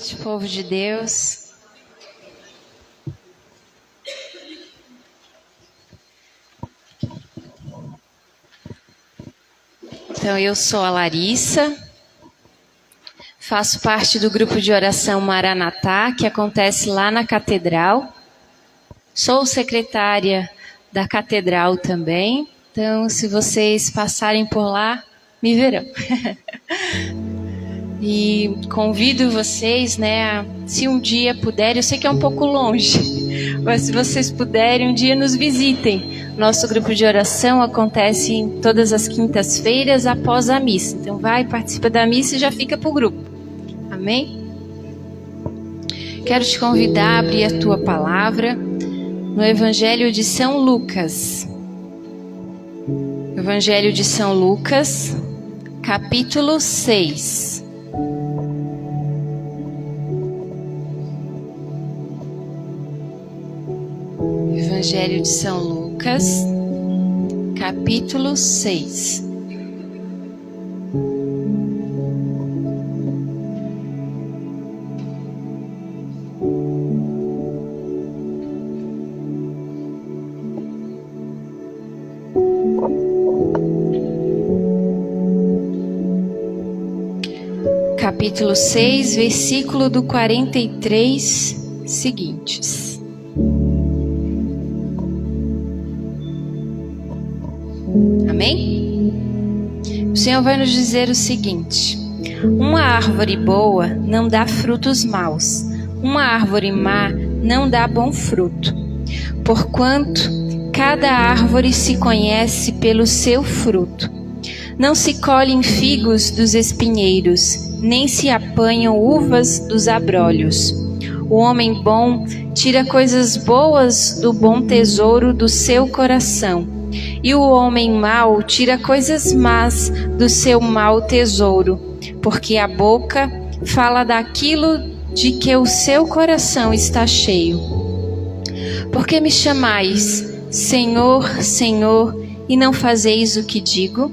noite, povo de Deus. Então, eu sou a Larissa, faço parte do grupo de oração Maranatá, que acontece lá na Catedral. Sou secretária da Catedral também, então se vocês passarem por lá, me verão. E convido vocês, se um dia puderem, eu sei que é um pouco longe, mas se vocês puderem, um dia nos visitem. Nosso grupo de oração acontece em todas as quintas-feiras após a missa. Então participa da missa e já fica para o grupo. Amém? Quero te convidar a abrir a tua palavra no Evangelho de São Lucas. Evangelho de São Lucas, capítulo 6. Evangelho de São Lucas, capítulo 6. Capítulo 6, versículo do 43 seguintes. Amém? O Senhor vai nos dizer o seguinte: uma árvore boa não dá frutos maus, uma árvore má não dá bom fruto. Porquanto cada árvore se conhece pelo seu fruto. Não se colhem figos dos espinheiros, nem se apanham uvas dos abrolhos. O homem bom tira coisas boas do bom tesouro do seu coração, e o homem mau tira coisas más do seu mau tesouro, porque a boca fala daquilo de que o seu coração está cheio. Por que me chamais, Senhor, Senhor, e não fazeis o que digo?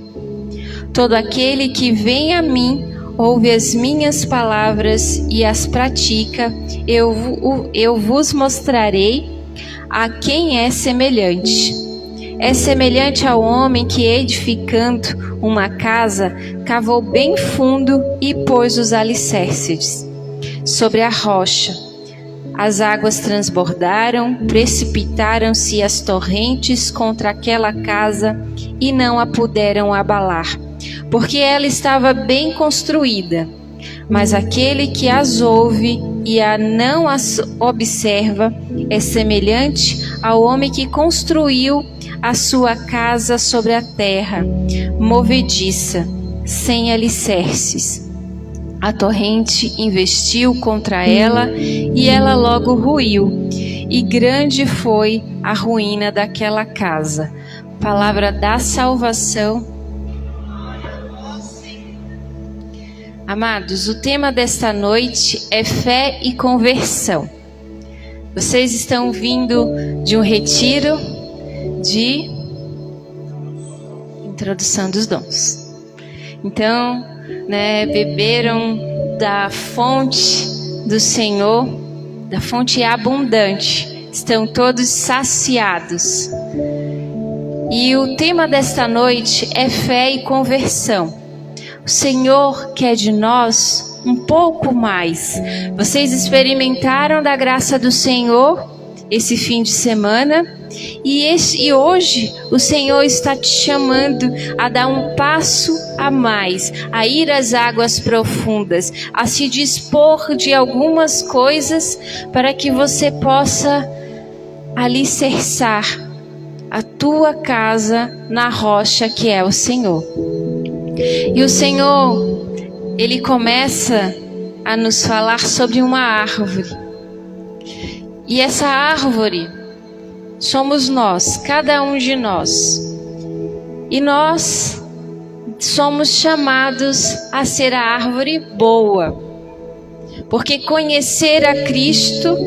Todo aquele que vem a mim, ouve as minhas palavras e as pratica, eu vos mostrarei a quem é semelhante. É semelhante ao homem que, edificando uma casa, cavou bem fundo e pôs os alicerces sobre a rocha. As águas transbordaram, precipitaram-se as torrentes contra aquela casa e não a puderam abalar, porque ela estava bem construída. Mas aquele que as ouve e não as observa é semelhante ao homem que construiu a sua casa sobre a terra, movediça, sem alicerces. A torrente investiu contra ela e ela logo ruiu, e grande foi a ruína daquela casa. Palavra da salvação. Amados, o tema desta noite é fé e conversão. Vocês estão vindo de um retiro de introdução dos dons. Então, beberam da fonte do Senhor, da fonte abundante. Estão todos saciados. E o tema desta noite é fé e conversão. O Senhor quer de nós um pouco mais. Vocês experimentaram da graça do Senhor esse fim de semana e hoje o Senhor está te chamando a dar um passo a mais, a ir às águas profundas, a se dispor de algumas coisas para que você possa alicerçar a tua casa na rocha que é o Senhor. E o Senhor, Ele começa a nos falar sobre uma árvore. E essa árvore somos nós, cada um de nós. E nós somos chamados a ser a árvore boa. Porque conhecer a Cristo,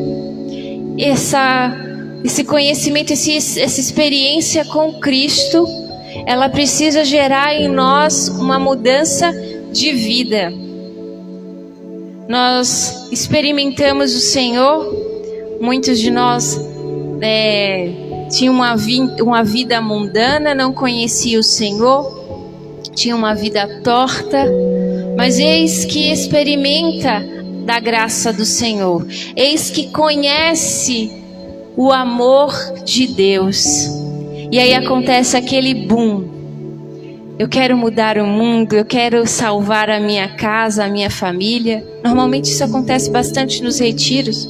esse conhecimento, essa experiência com Cristo, ela precisa gerar em nós uma mudança de vida. nós experimentamos o Senhor. Muitos de nós tinham uma vida mundana, não conheciam o Senhor, tinham uma vida torta, mas eis que experimenta da graça do Senhor, eis que conhece o amor de Deus, e aí acontece aquele boom. Eu quero mudar o mundo, eu quero salvar a minha casa, a minha família. Normalmente isso acontece bastante nos retiros.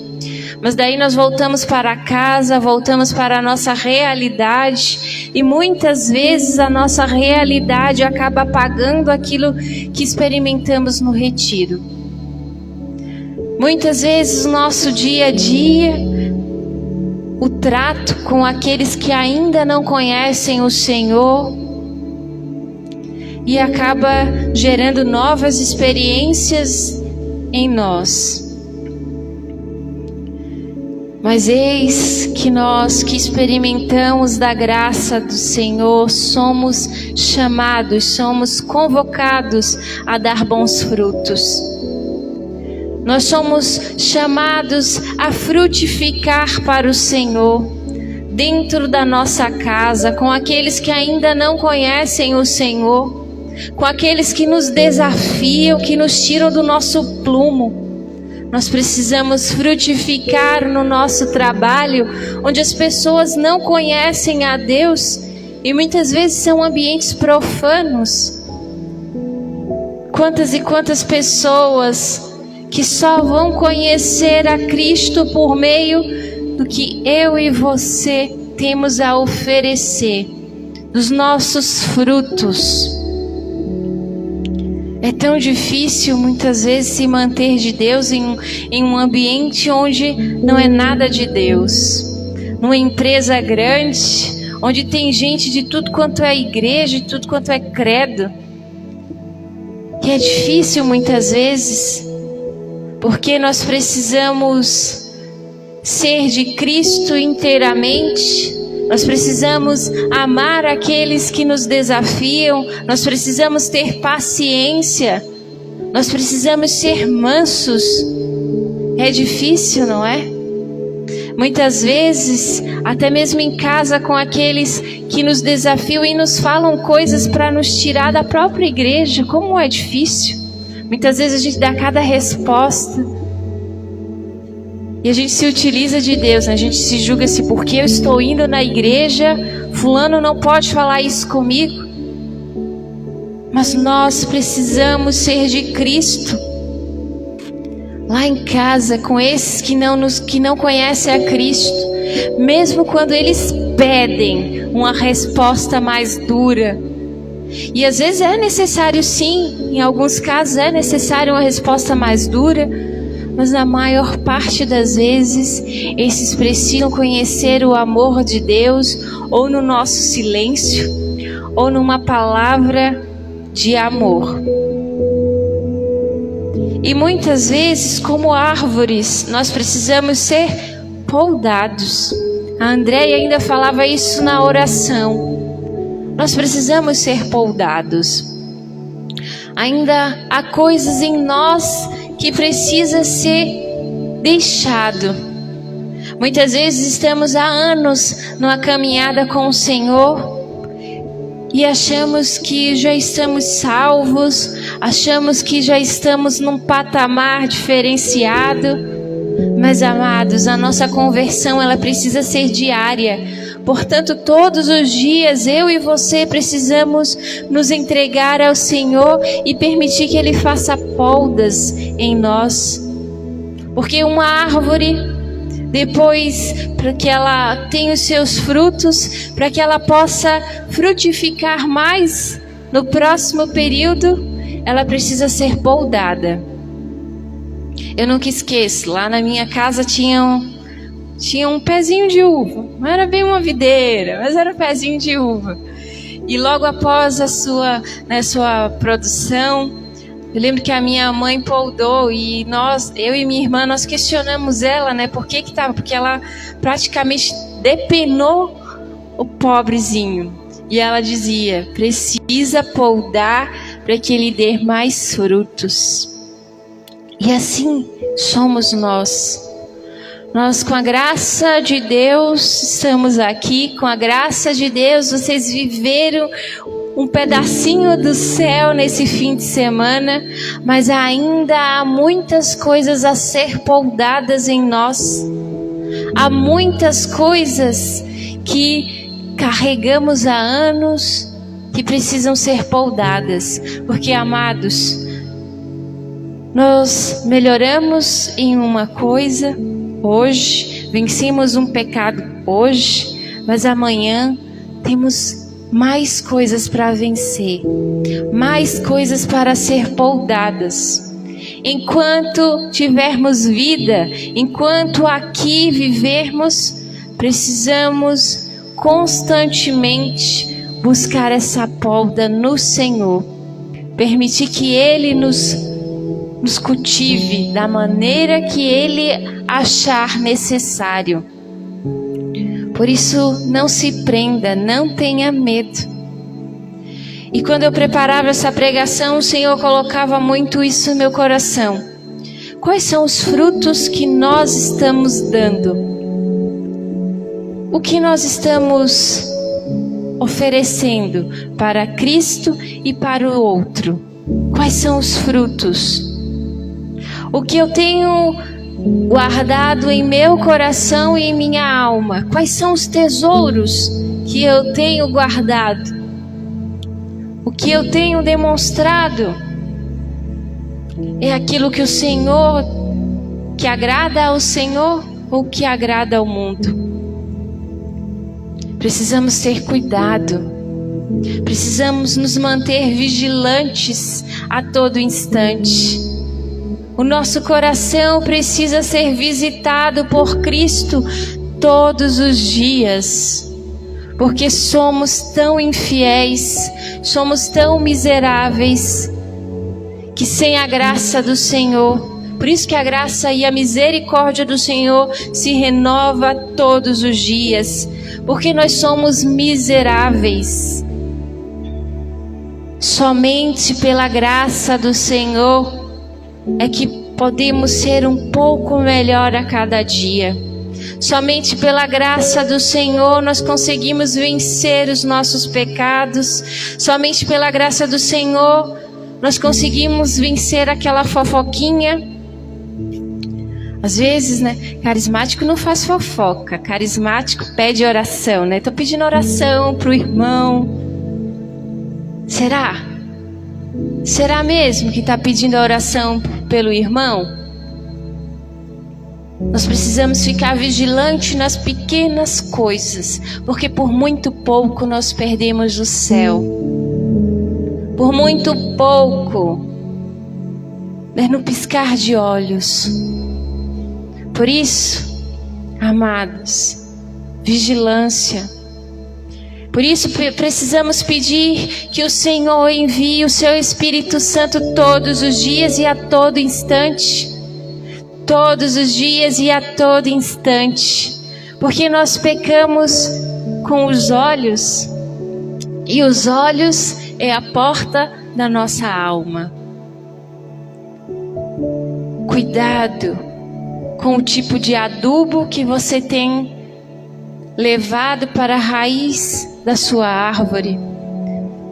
Mas daí nós voltamos para casa, voltamos para a nossa realidade. E muitas vezes a nossa realidade acaba apagando aquilo que experimentamos no retiro. Muitas vezes o nosso dia a dia, o trato com aqueles que ainda não conhecem o Senhor, e acaba gerando novas experiências em nós. Mas eis que nós que experimentamos da graça do Senhor, somos chamados, somos convocados a dar bons frutos. Nós somos chamados a frutificar para o Senhor, dentro da nossa casa, com aqueles que ainda não conhecem o Senhor, com aqueles que nos desafiam, que nos tiram do nosso plumo. Nós precisamos frutificar no nosso trabalho, onde as pessoas não conhecem a Deus e muitas vezes são ambientes profanos. Quantas e quantas pessoas que só vão conhecer a Cristo por meio do que eu e você temos a oferecer, dos nossos frutos. É tão difícil muitas vezes se manter de Deus em um ambiente onde não é nada de Deus. Numa empresa grande, onde tem gente de tudo quanto é igreja, de tudo quanto é credo. Que é difícil muitas vezes, porque nós precisamos ser de Cristo inteiramente. Nós precisamos amar aqueles que nos desafiam, nós precisamos ter paciência, nós precisamos ser mansos. É difícil, não é? Muitas vezes, até mesmo em casa, com aqueles que nos desafiam e nos falam coisas para nos tirar da própria igreja, como é difícil. Muitas vezes a gente dá cada resposta e a gente se utiliza de Deus, né? A gente se julga assim, porque eu estou indo na igreja, fulano não pode falar isso comigo. Mas nós precisamos ser de Cristo. Lá em casa, com esses que não conhecem a Cristo, mesmo quando eles pedem uma resposta mais dura, e às vezes é necessário sim, em alguns casos é necessário uma resposta mais dura, mas na maior parte das vezes, esses precisam conhecer o amor de Deus, ou no nosso silêncio, ou numa palavra de amor. E muitas vezes, como árvores, nós precisamos ser podados. A Andréia ainda falava isso na oração. Nós precisamos ser podados. Ainda há coisas em nós que precisa ser deixado. Muitas vezes estamos há anos numa caminhada com o Senhor e achamos que já estamos salvos, achamos que já estamos num patamar diferenciado. Mas, amados, a nossa conversão ela precisa ser diária. Portanto, todos os dias eu e você precisamos nos entregar ao Senhor e permitir que Ele faça podas em nós. Porque uma árvore, depois, para que ela tenha os seus frutos, para que ela possa frutificar mais no próximo período, ela precisa ser podada. Eu nunca esqueço, lá na minha casa tinha um pezinho de uva. Não era bem uma videira, mas era um pezinho de uva. E logo após a sua produção, eu lembro que a minha mãe podou e eu e minha irmã, nós questionamos ela, né? Por que estava? Porque ela praticamente depenou o pobrezinho. E ela dizia, precisa podar para que ele dê mais frutos. E assim somos nós. Nós, com a graça de Deus, estamos aqui. Com a graça de Deus, vocês viveram um pedacinho do céu nesse fim de semana, mas ainda há muitas coisas a ser poldadas em nós. Há muitas coisas que carregamos há anos que precisam ser poldadas, porque, amados, nós melhoramos em uma coisa hoje, vencemos um pecado hoje, mas amanhã temos mais coisas para vencer, mais coisas para ser poldadas. Enquanto tivermos vida, enquanto aqui vivermos, precisamos constantemente buscar essa polda no Senhor, permitir que Ele nos cultive da maneira que Ele achar necessário. Por isso, não se prenda, não tenha medo. E quando eu preparava essa pregação, o Senhor colocava muito isso no meu coração. Quais são os frutos que nós estamos dando? O que nós estamos oferecendo para Cristo e para o outro? Quais são os frutos? O que eu tenho guardado em meu coração e em minha alma? Quais são os tesouros que eu tenho guardado? O que eu tenho demonstrado é aquilo que o Senhor, que agrada ao Senhor ou que agrada ao mundo? Precisamos ter cuidado. Precisamos nos manter vigilantes a todo instante. O nosso coração precisa ser visitado por Cristo todos os dias, porque somos tão infiéis, somos tão miseráveis, que sem a graça do Senhor, por isso que a graça e a misericórdia do Senhor se renova todos os dias, porque nós somos miseráveis. Somente pela graça do Senhor é que podemos ser um pouco melhor a cada dia. Somente pela graça do Senhor nós conseguimos vencer os nossos pecados. Somente pela graça do Senhor nós conseguimos vencer aquela fofoquinha. Às vezes, né, carismático não faz fofoca, carismático pede oração, né? Tô pedindo oração pro irmão. Será? Será mesmo que está pedindo a oração pelo irmão? Nós precisamos ficar vigilantes nas pequenas coisas, porque por muito pouco nós perdemos o céu. Por muito pouco, é no piscar de olhos. Por isso, amados, vigilância. Por isso precisamos pedir que o Senhor envie o seu Espírito Santo todos os dias e a todo instante. Todos os dias e a todo instante. Porque nós pecamos com os olhos. E os olhos é a porta da nossa alma. Cuidado com o tipo de adubo que você tem levado para a raiz da sua árvore.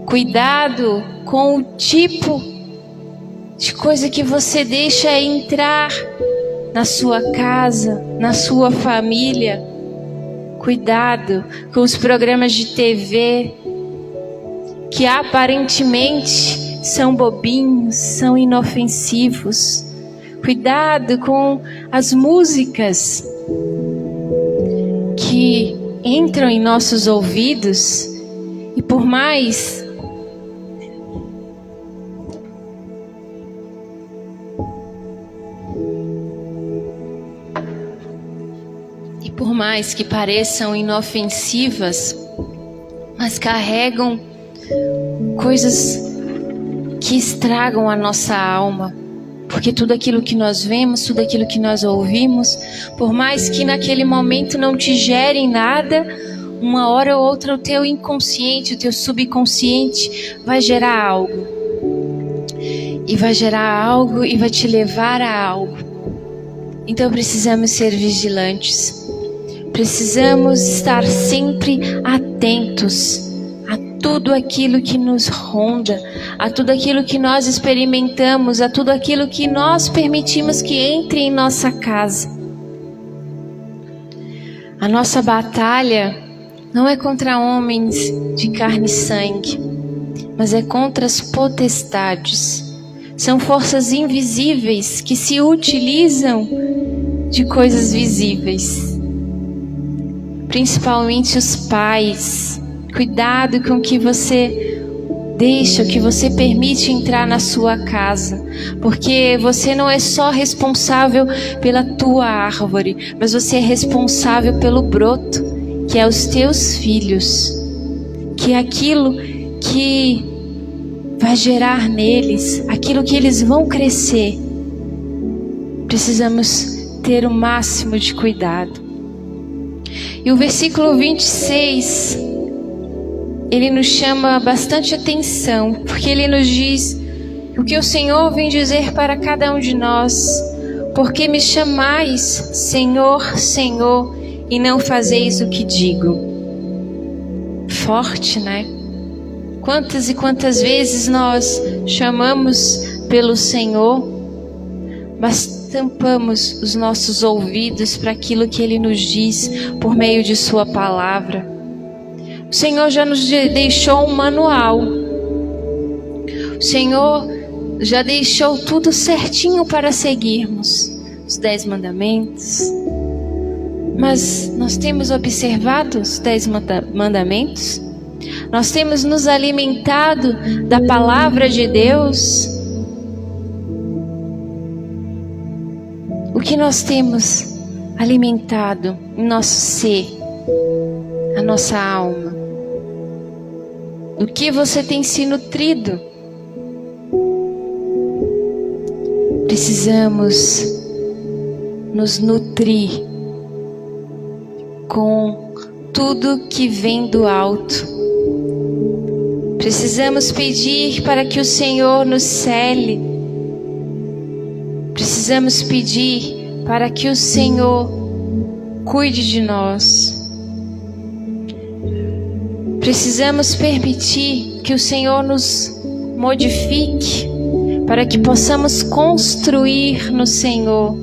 Cuidado com o tipo de coisa que você deixa entrar na sua casa, na sua família. Cuidado com os programas de TV que aparentemente são bobinhos, são inofensivos. Cuidado com as músicas que entram em nossos ouvidos e por mais que pareçam inofensivas, mas carregam coisas que estragam a nossa alma. Porque tudo aquilo que nós vemos, tudo aquilo que nós ouvimos, por mais que naquele momento não te gerem nada, uma hora ou outra o teu inconsciente, o teu subconsciente vai gerar algo. e vai gerar algo e vai te levar a algo. Então precisamos ser vigilantes. Precisamos estar sempre atentos a tudo aquilo que nos ronda, a tudo aquilo que nós experimentamos, a tudo aquilo que nós permitimos que entre em nossa casa. A nossa batalha não é contra homens de carne e sangue, mas é contra as potestades. São forças invisíveis que se utilizam de coisas visíveis. Principalmente os pais. Cuidado com o que você deixa, o que você permite entrar na sua casa. Porque você não é só responsável pela tua árvore, mas você é responsável pelo broto, que é os teus filhos. Que é aquilo que vai gerar neles, aquilo que eles vão crescer. Precisamos ter o máximo de cuidado. E o versículo 26, ele nos chama bastante atenção, porque ele nos diz o que o Senhor vem dizer para cada um de nós: porque me chamais Senhor, Senhor, e não fazeis o que digo. Forte, né? Quantas e quantas vezes nós chamamos pelo Senhor, mas tampamos os nossos ouvidos para aquilo que Ele nos diz por meio de Sua palavra. O Senhor já nos deixou um manual. O Senhor já deixou tudo certinho para seguirmos. Os 10 mandamentos. Mas nós temos observado os 10 mandamentos? Nós temos nos alimentado da palavra de Deus? O que nós temos alimentado em nosso ser, a nossa alma? Do que você tem se nutrido? Precisamos nos nutrir com tudo que vem do alto. Precisamos pedir para que o Senhor nos cele. Precisamos pedir para que o Senhor cuide de nós. Precisamos permitir que o Senhor nos modifique para que possamos construir no Senhor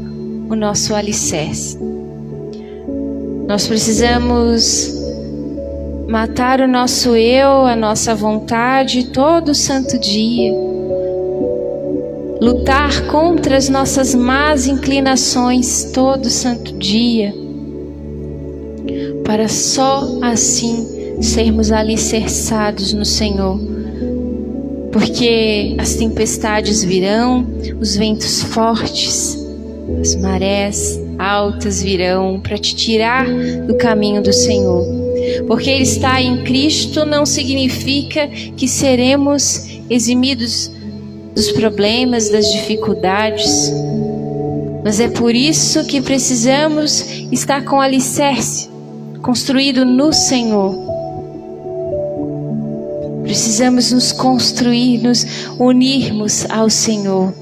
o nosso alicerce. Nós precisamos matar o nosso eu, a nossa vontade todo santo dia. Lutar contra as nossas más inclinações todo santo dia. Para só assim sermos alicerçados no Senhor. Porque as tempestades virão, os ventos fortes, as marés altas virão para te tirar do caminho do Senhor. Porque Ele está em Cristo não significa que seremos eximidos dos problemas, das dificuldades. Mas é por isso que precisamos estar com o alicerce construído no Senhor. Precisamos nos construir, nos unirmos ao Senhor.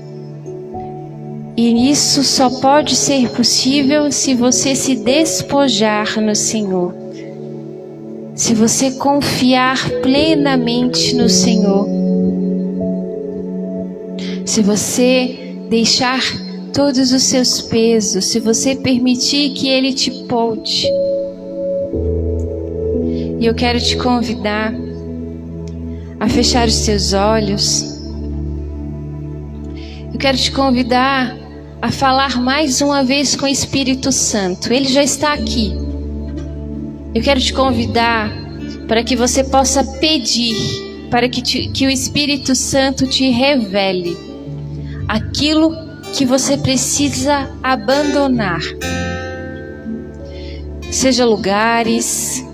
E isso só pode ser possível se você se despojar no Senhor. Se você confiar plenamente no Senhor. Se você deixar todos os seus pesos, se você permitir que Ele te poupe. E eu quero te convidar a fechar os seus olhos. Eu quero te convidar a falar mais uma vez com o Espírito Santo. Ele já está aqui. Eu quero te convidar para que você possa pedir, para que o Espírito Santo te revele aquilo que você precisa abandonar. Seja lugares,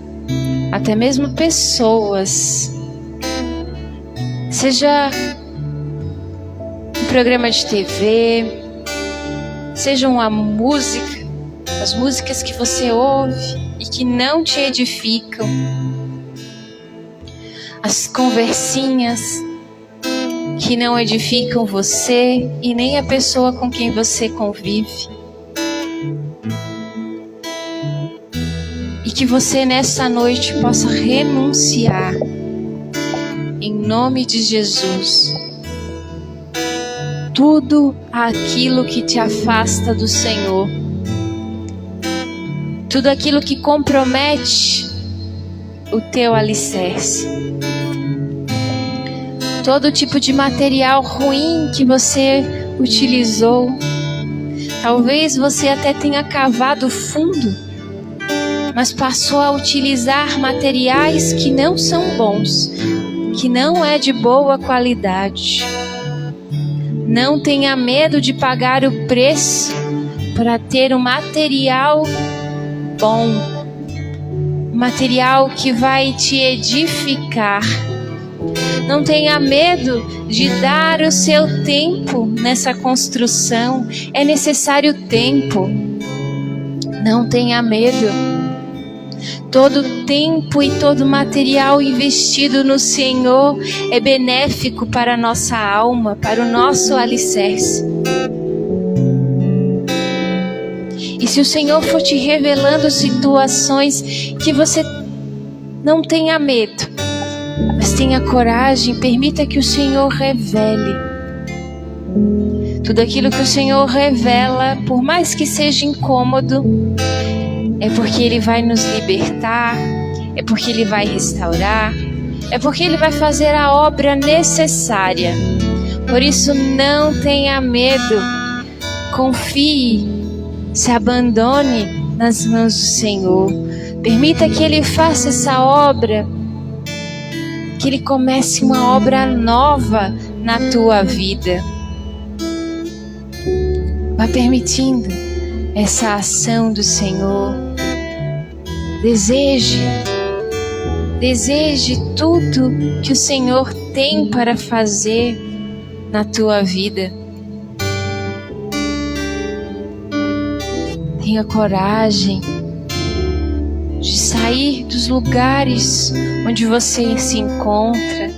até mesmo pessoas. Seja um programa de TV, seja uma música, as músicas que você ouve e que não te edificam, as conversinhas que não edificam você e nem a pessoa com quem você convive. E que você nessa noite possa renunciar, em nome de Jesus, tudo aquilo que te afasta do Senhor, tudo aquilo que compromete o teu alicerce, todo tipo de material ruim que você utilizou. Talvez você até tenha cavado fundo, mas passou a utilizar materiais que não são bons, que não é de boa qualidade. Não tenha medo de pagar o preço para ter um material bom, material que vai te edificar. Não tenha medo de dar o seu tempo nessa construção. É necessário tempo. Não tenha medo. Todo tempo e todo material investido no Senhor é benéfico para a nossa alma, para o nosso alicerce. E se o Senhor for te revelando situações que você não tenha medo, mas tenha coragem, permita que o Senhor revele. Tudo aquilo que o Senhor revela, por mais que seja incômodo, é porque Ele vai nos libertar, é porque Ele vai restaurar, é porque Ele vai fazer a obra necessária. Por isso não tenha medo, confie, se abandone nas mãos do Senhor. Permita que Ele faça essa obra, que Ele comece uma obra nova na tua vida. Vai permitindo essa ação do Senhor. Deseje tudo que o Senhor tem para fazer na tua vida. Tenha coragem de sair dos lugares onde você se encontra.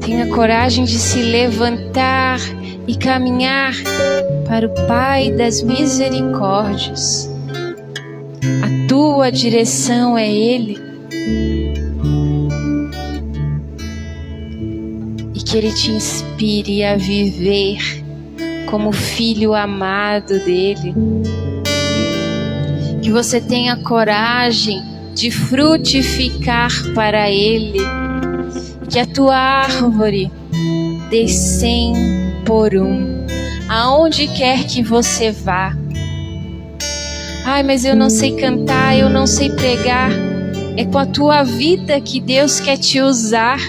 Tenha coragem de se levantar e caminhar para o Pai das misericórdias. A tua direção é Ele. E que Ele te inspire a viver como filho amado dEle. Que você tenha coragem de frutificar para Ele. Que a tua árvore dê 100 por 1, aonde quer que você vá. Ai, mas eu não sei cantar, eu não sei pregar. É com a tua vida que Deus quer te usar.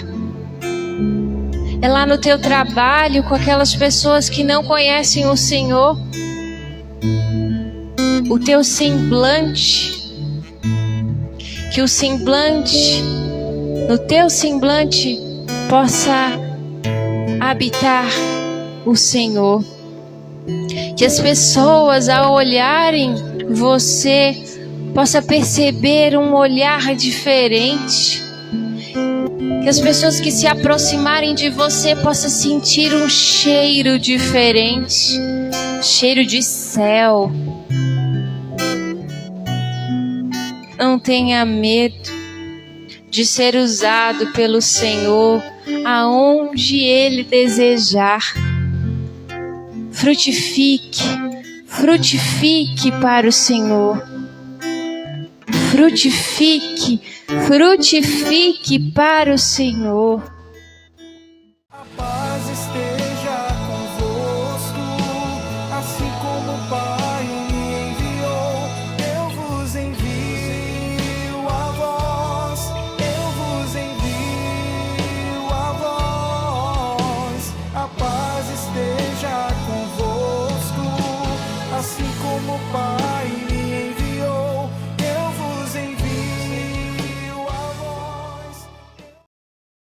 É lá no teu trabalho, com aquelas pessoas que não conhecem o Senhor. O teu semblante, que o semblante, no teu semblante, possa habitar o Senhor. Que as pessoas, ao olharem você, possa perceber um olhar diferente. Que as pessoas que se aproximarem de você possam sentir um cheiro diferente, cheiro de céu. Não tenha medo de ser usado pelo Senhor aonde Ele desejar. Frutifique para o Senhor. Frutifique para o Senhor.